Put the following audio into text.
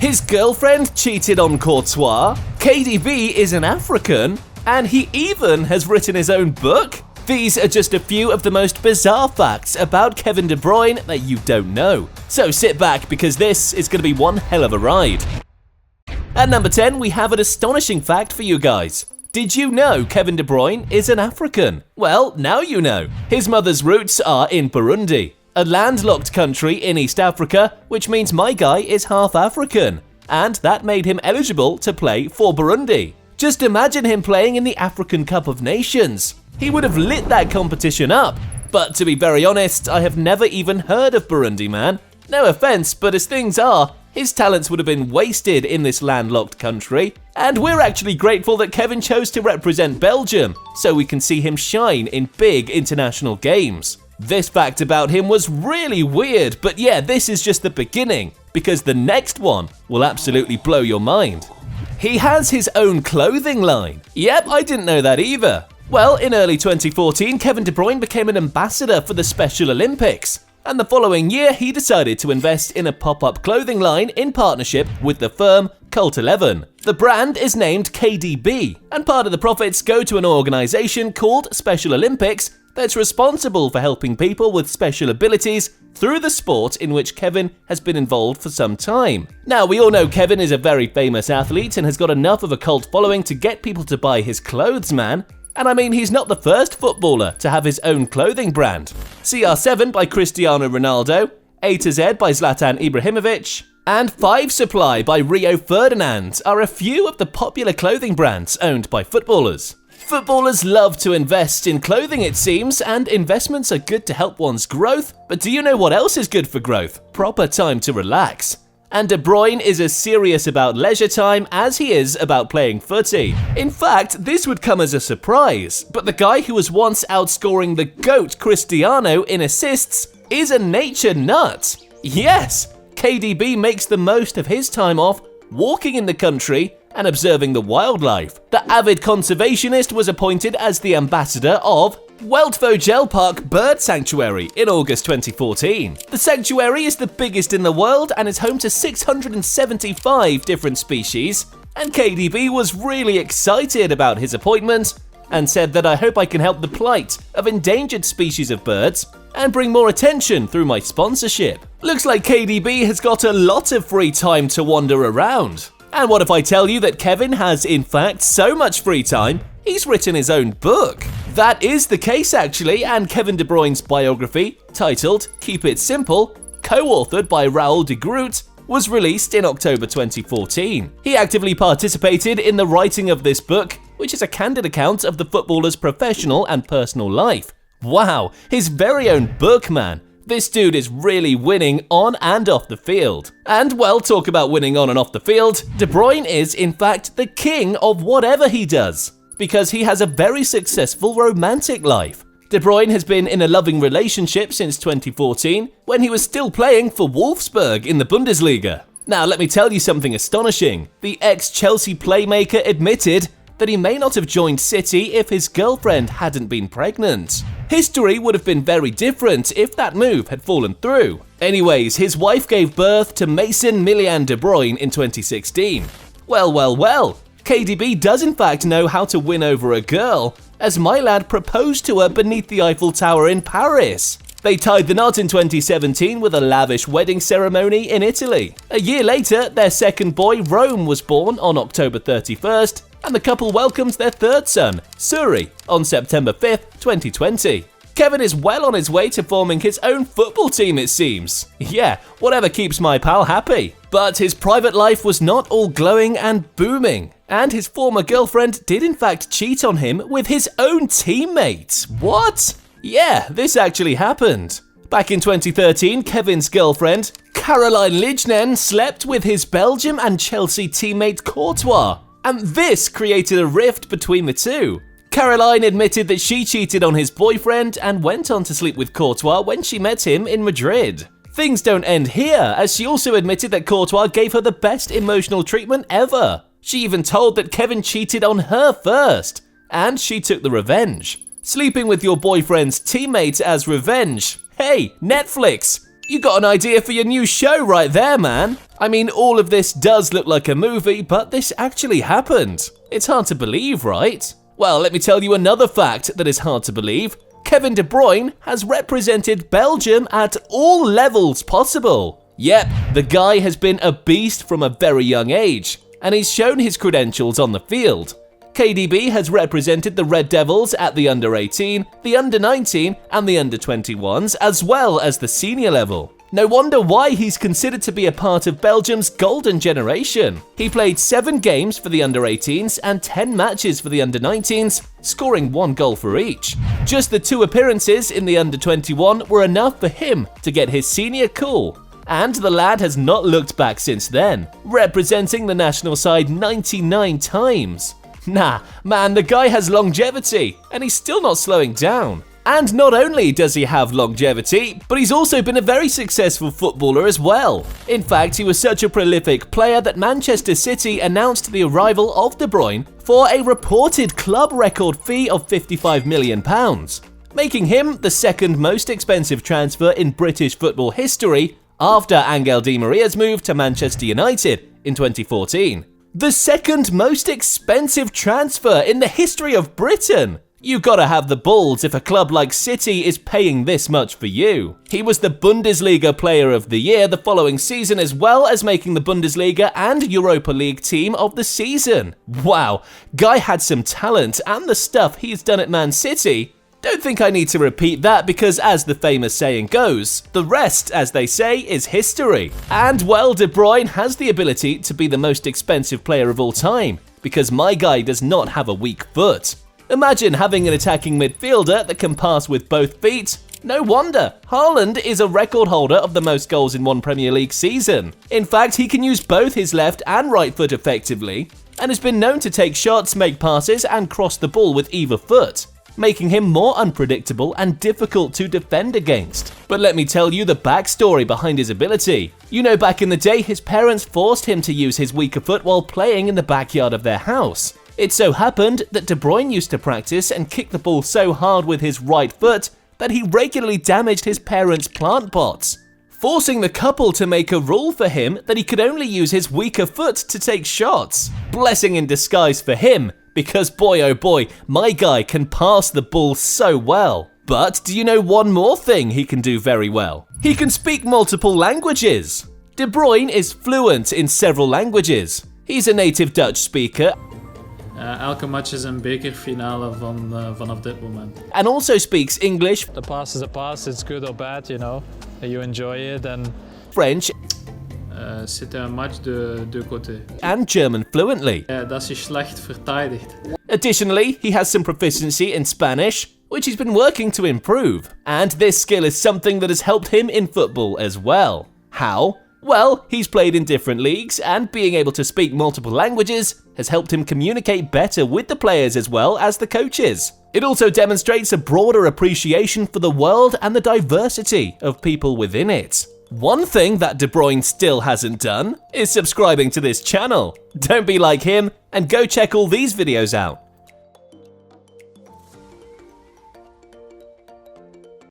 His girlfriend cheated on Courtois, KDB is an African, and he even has written his own book? These are just a few of the most bizarre facts about Kevin De Bruyne that you don't know. So sit back because this is going to be one hell of a ride. At number 10, we have an astonishing fact for you guys. Did you know Kevin De Bruyne is an African? Well, now you know. His mother's roots are in Burundi, a landlocked country in East Africa, which means my guy is half African. And that made him eligible to play for Burundi. Just imagine him playing in the African Cup of Nations. He would have lit that competition up. But to be very honest, I have never even heard of Burundi, man. No offense, but as things are, his talents would have been wasted in this landlocked country. And we're actually grateful that Kevin chose to represent Belgium, so we can see him shine in big international games. This fact about him was really weird, but yeah, this is just the beginning, because the next one will absolutely blow your mind. He has his own clothing line. Yep, I didn't know that either. Well, in early 2014, Kevin De Bruyne became an ambassador for the Special Olympics. And the following year, he decided to invest in a pop-up clothing line in partnership with the firm Cult 11. The brand is named KDB, and part of the profits go to an organization called Special Olympics that's responsible for helping people with special abilities through the sport in which Kevin has been involved for some time. Now, we all know Kevin is a very famous athlete and has got enough of a cult following to get people to buy his clothes, man. And I mean, he's not the first footballer to have his own clothing brand. CR7 by Cristiano Ronaldo, A to Z by Zlatan Ibrahimovic, and 5 Supply by Rio Ferdinand are a few of the popular clothing brands owned by footballers. Footballers love to invest in clothing, it seems, and investments are good to help one's growth. But do you know what else is good for growth? Proper time to relax. And De Bruyne is as serious about leisure time as he is about playing footy. In fact, this would come as a surprise, but the guy who was once outscoring the GOAT Cristiano in assists is a nature nut. Yes, KDB makes the most of his time off walking in the country and observing the wildlife. The avid conservationist was appointed as the ambassador of Waldvogel Park Bird Sanctuary in August 2014. The sanctuary is the biggest in the world and is home to 675 different species, and KDB was really excited about his appointment and said that I hope I can help the plight of endangered species of birds and bring more attention through my sponsorship. Looks like KDB has got a lot of free time to wander around. And what if I tell you that Kevin has in fact so much free time, he's written his own book? That is the case actually, and Kevin De Bruyne's biography, titled Keep It Simple, co-authored by Raoul de Groot, was released in October 2014. He actively participated in the writing of this book, which is a candid account of the footballer's professional and personal life. Wow, his very own book, man. This dude is really winning on and off the field. And well, talk about winning on and off the field, De Bruyne is in fact the king of whatever he does, because he has a very successful romantic life. De Bruyne has been in a loving relationship since 2014, when he was still playing for Wolfsburg in the Bundesliga. Now let me tell you something astonishing. The ex-Chelsea playmaker admitted that he may not have joined City if his girlfriend hadn't been pregnant. History would have been very different if that move had fallen through. Anyways, his wife gave birth to Mason Millian De Bruyne in 2016. Well, KDB does in fact know how to win over a girl, as my lad proposed to her beneath the Eiffel Tower in Paris. They tied the knot in 2017 with a lavish wedding ceremony in Italy. A year later, their second boy, Rome, was born on October 31st, and the couple welcomed their third son, Suri, on September 5th, 2020. Kevin is well on his way to forming his own football team, it seems. Yeah, whatever keeps my pal happy. But his private life was not all glowing and booming, and his former girlfriend did in fact cheat on him with his own teammate. What? Yeah, this actually happened. Back in 2013, Kevin's girlfriend, Caroline Lijnen, slept with his Belgium and Chelsea teammate Courtois, and this created a rift between the two. Caroline admitted that she cheated on his boyfriend and went on to sleep with Courtois when she met him in Madrid. Things don't end here, as she also admitted that Courtois gave her the best emotional treatment ever. She even told that Kevin cheated on her first, and she took the revenge. Sleeping with your boyfriend's teammate as revenge. Hey, Netflix! You got an idea for your new show right there, man! I mean, all of this does look like a movie, but this actually happened. It's hard to believe, right? Well, let me tell you another fact that is hard to believe. Kevin De Bruyne has represented Belgium at all levels possible. Yep, the guy has been a beast from a very young age, and he's shown his credentials on the field. KDB has represented the Red Devils at the under-18, the under-19 and the under-21s, as well as the senior level. No wonder why he's considered to be a part of Belgium's golden generation. He played 7 games for the under-18s and 10 matches for the under-19s, scoring 1 goal for each. Just the 2 appearances in the under-21 were enough for him to get his senior call. And the lad has not looked back since then, representing the national side 99 times. Nah, man, the guy has longevity, and he's still not slowing down. And not only does he have longevity, but he's also been a very successful footballer as well. In fact, he was such a prolific player that Manchester City announced the arrival of De Bruyne for a reported club record fee of £55 million, making him the second most expensive transfer in British football history after Angel Di Maria's move to Manchester United in 2014. The second most expensive transfer in the history of Britain. You gotta have the balls if a club like City is paying this much for you. He was the Bundesliga Player of the Year the following season, as well as making the Bundesliga and Europa League Team of the Season. Wow, guy had some talent, and the stuff he's done at Man City. Don't think I need to repeat that because, as the famous saying goes, the rest, as they say, is history. And well, De Bruyne has the ability to be the most expensive player of all time, because my guy does not have a weak foot. Imagine having an attacking midfielder that can pass with both feet. No wonder, Haaland is a record holder of the most goals in one Premier League season. In fact, he can use both his left and right foot effectively, and has been known to take shots, make passes, and cross the ball with either foot, making him more unpredictable and difficult to defend against. But let me tell you the backstory behind his ability. You know, back in the day, his parents forced him to use his weaker foot while playing in the backyard of their house. It so happened that De Bruyne used to practice and kick the ball so hard with his right foot that he regularly damaged his parents' plant pots, forcing the couple to make a rule for him that he could only use his weaker foot to take shots. Blessing in disguise for him, because boy oh boy, my guy can pass the ball so well. But do you know one more thing he can do very well? He can speak multiple languages. De Bruyne is fluent in several languages. He's a native Dutch speaker. Elke match is een bekerfinale vanaf dit moment. And also speaks English. The pass is a pass, it's good or bad, you know. You enjoy it and French. C'est un match de deux côtés. And German fluently. Dat is slecht verteidigt. Additionally, he has some proficiency in Spanish, which he's been working to improve. And this skill is something that has helped him in football as well. How? Well, he's played in different leagues, and being able to speak multiple languages has helped him communicate better with the players as well as the coaches. It also demonstrates a broader appreciation for the world and the diversity of people within it. One thing that De Bruyne still hasn't done is subscribing to this channel. Don't be like him and go check all these videos out.